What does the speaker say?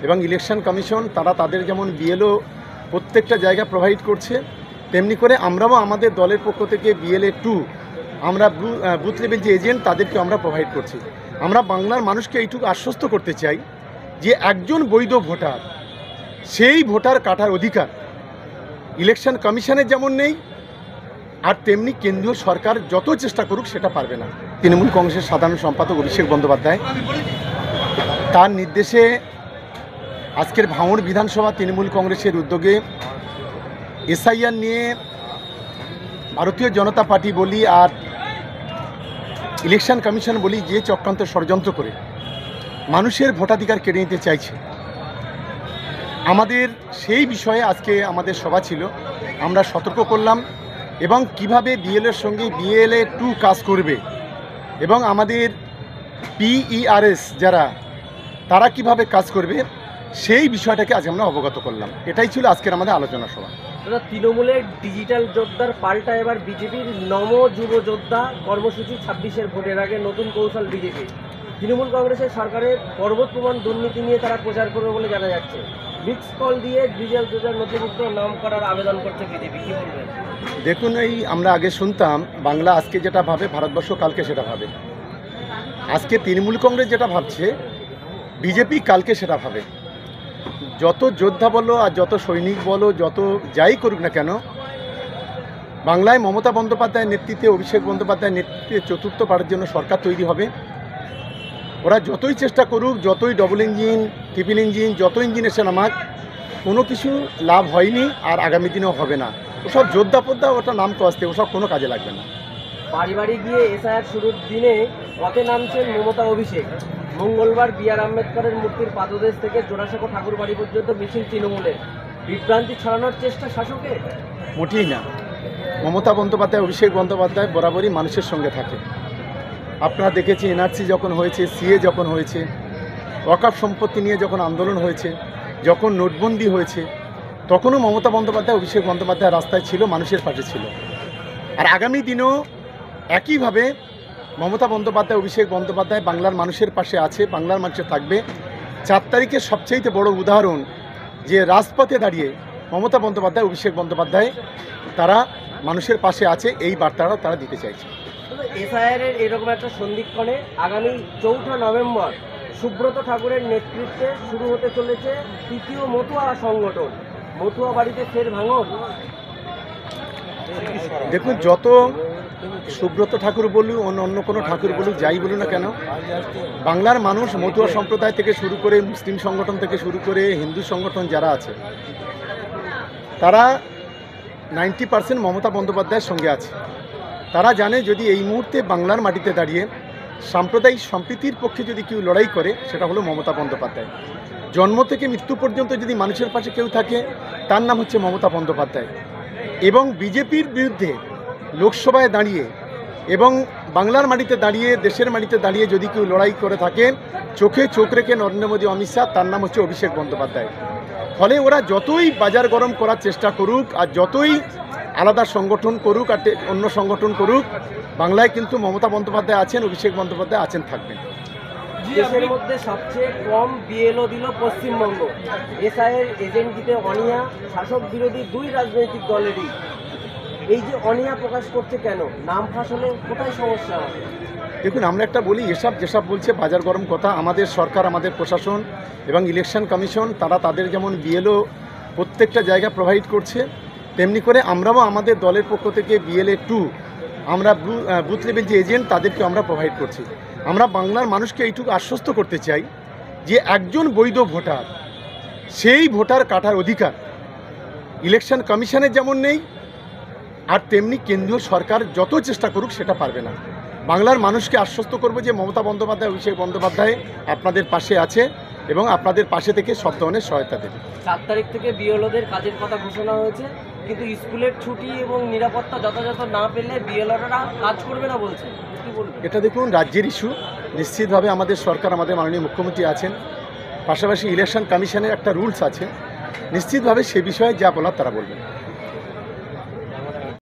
এবং election commission তারা তাদের যেমন বিএলও প্রত্যেকটা জায়গা প্রোভাইড করছে, তেমনি করে আমরাও আমাদের দলের পক্ষ থেকে বিএলএ 2 আমরা বুথ লেভেল যে এজেন্ট তাদেরকে আমরা প্রোভাইড করছি। আমরা বাংলার মানুষকে এইটুকু আশ্বস্ত করতে চাই যে একজন বৈধ ভোটার, সেই ভোটার কাটার অধিকার ইলেকশন কমিশনের যেমন নেই, আর তেমনি কেন্দ্রীয় সরকার যত চেষ্টা করুক সেটা পারবে না। তৃণমূল কংগ্রেসের সাধারণ সম্পাদক অভিষেক বন্দ্যোপাধ্যায় তার নির্দেশে আজকের ভাঙড় বিধানসভা তৃণমূল কংগ্রেসের উদ্যোগে এসআইআর নিয়ে ভারতীয় জনতা পার্টি বলি আর ইলেকশন কমিশন বলি যে চক্রান্ত ষড়যন্ত্র করে মানুষের ভোটাধিকার কেড়ে নিতে চাইছে, আমাদের সেই বিষয়ে আজকে আমাদের সভা ছিল। আমরা সতর্ক করলাম এবং কিভাবে বিএলএর সঙ্গে বিএলএ 2 কাজ করবে এবং আমাদের পিইআরএস যারা তারা কিভাবে কাজ করবে সেই বিষয়টাকে আজ আমরা অবগত করলাম। এটাই ছিল আজকের আমাদের আলোচনা সভা। তৃণমূলের ডিজিটাল যোদ্ধার পাল্টা এবার বিজেপির নম যুব যোদ্ধা কর্মসূচি 26-এর ভোটের আগে নতুন কৌশল বিজেপি। তৃণমূল কংগ্রেসের সরকারের পর্বত প্রমাণ দুর্নীতি নিয়ে তারা প্রচার করবে বলে জানা যাচ্ছে। মিক্স কল দিয়ে ডিজিটাল যোদ্ধার নথিভুক্ত নাম করার আবেদন করছে বিজেপি, কি বলবেন? দেখুন, এই আমরা আগে শুনতাম বাংলা আজকে যেটা ভাবে ভারতবর্ষ কালকে সেটা ভাবে। আজকে তৃণমূল কংগ্রেস যেটা ভাবছে বিজেপি কালকে সেটা ভাবে। যত যোদ্ধা বলো আর যত সৈনিক বলো, যত যাই করুক না কেন, বাংলায় মমতা বন্দ্যোপাধ্যায়ের নেতৃত্বে, অভিষেক বন্দ্যোপাধ্যায়ের নেতৃত্বে চতুর্থ পাড়ার জন্য সরকার তৈরি হবে। ওরা যতই চেষ্টা করুক, যতই ডবল ইঞ্জিন, ট্রিপল ইঞ্জিন, যত ইঞ্জিন এসে নামাক, কোনো কিছু লাভ হয়নি আর আগামী দিনেও হবে না। ওসব যোদ্ধা পোদ্ধা ওটা নাম কষতে, ওসব কোনো কাজে লাগবে না। বাড়ি বাড়ি গিয়ে এসআইআর শুরুর দিনে পথে নামছেন মমতা অভিষেক। মঙ্গলবার বি.আর. আম্বেদকরের মূর্তির পাদদেশ থেকে জোড়াসাঁকো ঠাকুর বাড়ি পর্যন্ত মিছিল তৃণমূলের। বিভ্রান্তি ছড়ানোর চেষ্টা শাসকের? মোটেই না। মমতা বন্দ্যোপাধ্যায়, অভিষেক বন্দ্যোপাধ্যায় বরাবরই মানুষের সঙ্গে থাকে। আপনারা দেখেছি এনআরসি যখন হয়েছে, সিএ যখন হয়েছে, ওয়াকফ সম্পত্তি নিয়ে যখন আন্দোলন হয়েছে, যখন নোটবন্দি হয়েছে, তখনও মমতা বন্দ্যোপাধ্যায়, অভিষেক বন্দ্যোপাধ্যায় রাস্তায় ছিল, মানুষের পাশে ছিল। আর আগামী দিনেও একইভাবে মমতা বন্দ্যোপাধ্যায়, অভিষেক বন্দ্যোপাধ্যায় বাংলার মানুষের পাশে আছে, বাংলার মানুষে থাকবে। 4 তারিখের সবচেয়ে বড় উদাহরণ যে রাজপথে দাঁড়িয়ে মমতা বন্দ্যোপাধ্যায়, অভিষেক বন্দ্যোপাধ্যায় তারা মানুষের পাশে আছে, এই বার্তাটা তারা দিতে চাইছে। এসআইআর এর এরকম একটা সন্ধিক্ষণে আগামী 4 নভেম্বর সুব্রত ঠাকুরের নেতৃত্বে শুরু হতে চলেছে 3য় মতুয়া সংগঠন। মতুয়া বাড়িতে ফের ভাঙন। দেখুন, যত সুব্রত ঠাকুর বলুক, অন্য কোনো ঠাকুর বলুক, যাই বলুন না কেন, বাংলার মানুষ মতুয়া সম্প্রদায় থেকে শুরু করে, মুসলিম সংগঠন থেকে শুরু করে, হিন্দু সংগঠন যারা আছে, তারা 90% মমতা বন্দ্যোপাধ্যায়ের সঙ্গে আছে। তারা জানে যদি এই মুহূর্তে বাংলার মাটিতে দাঁড়িয়ে সাম্প্রদায়িক সম্প্রীতির পক্ষে যদি কেউ লড়াই করে, সেটা হলো মমতা বন্দ্যোপাধ্যায়। জন্ম থেকে মৃত্যু পর্যন্ত যদি মানুষের পাশে কেউ থাকে, তার নাম হচ্ছে মমতা বন্দ্যোপাধ্যায়। এবং বিজেপির বিরুদ্ধে লোকসভায় দাঁড়িয়ে এবং বাংলার মাটিতে দাঁড়িয়ে, দেশের মাটিতে দাঁড়িয়ে যদি কেউ লড়াই করে থাকে, চোখে চোখ রেখে নরেন্দ্র মোদী, অমিত শাহ, তার নাম হচ্ছে অভিষেক বন্দ্যোপাধ্যায়। ফলে ওরা যতই বাজার গরম করার চেষ্টা করুক আর যতই আলাদা সংগঠন করুক আর অন্য সংগঠন করুক, বাংলায় কিন্তু মমতা বন্দ্যোপাধ্যায় আছেন, অভিষেক বন্দ্যোপাধ্যায় আছেন, থাকবেন। দেশের মধ্যে সবচেয়ে কম বিএলও দিল পশ্চিমবঙ্গ। এসআইআর এজেন্ট দিতে অনিয়া শাসক বিরোধী 2 রাজনৈতিক দলেরই। এই যে অনিয়া প্রকাশ করছে কেন? নাম ফাঁস হলে কোথায় সমস্যা হবে? দেখুন, আমরা একটা বলি, যেসব বলছে বাজার গরম কথা, আমাদের সরকার, আমাদের প্রশাসন এবং ইলেকশন কমিশন তারা তাদের যেমন বিএলও প্রত্যেকটা জায়গা প্রোভাইড করছে, তেমনি করে আমরাও আমাদের দলের পক্ষ থেকে বিএলএ 2 আমরা বুথ লেভেল যে এজেন্ট তাদেরকে আমরা প্রোভাইড করছি। আমরা বাংলার মানুষকে এইটুকু আশ্বস্ত করতে চাই যে একজন বৈধ ভোটার, সেই ভোটার কাটার অধিকার ইলেকশন কমিশনের যেমন নেই, আর তেমনি কেন্দ্রীয় সরকার যত চেষ্টা করুক সেটা পারবে না। বাংলার মানুষকে আশ্বস্ত করব যে মমতা বন্দ্যোপাধ্যায়, অভিষেক বন্দ্যোপাধ্যায় আপনাদের পাশে আছে এবং আপনাদের পাশে থেকে সব ধরনের সহায়তা দেবে। 7 তারিখ থেকে বিএলওদের কাজের কথা ঘোষণা হয়েছে, কিন্তু স্কুলের ছুটি এবং নিরাপত্তা যথাযথ না পেলে বিএলওরা কাজ করবে না বলছে, কি বলবেন? এটা দেখুন রাজ্যের ইস্যু। নিশ্চিতভাবে আমাদের সরকার, আমাদের মাননীয় মুখ্যমন্ত্রী আছেন, পাশাপাশি ইলেকশন কমিশনের একটা রুলস আছে, নিশ্চিতভাবে সে বিষয়ে যা বলার তারা বলবেন।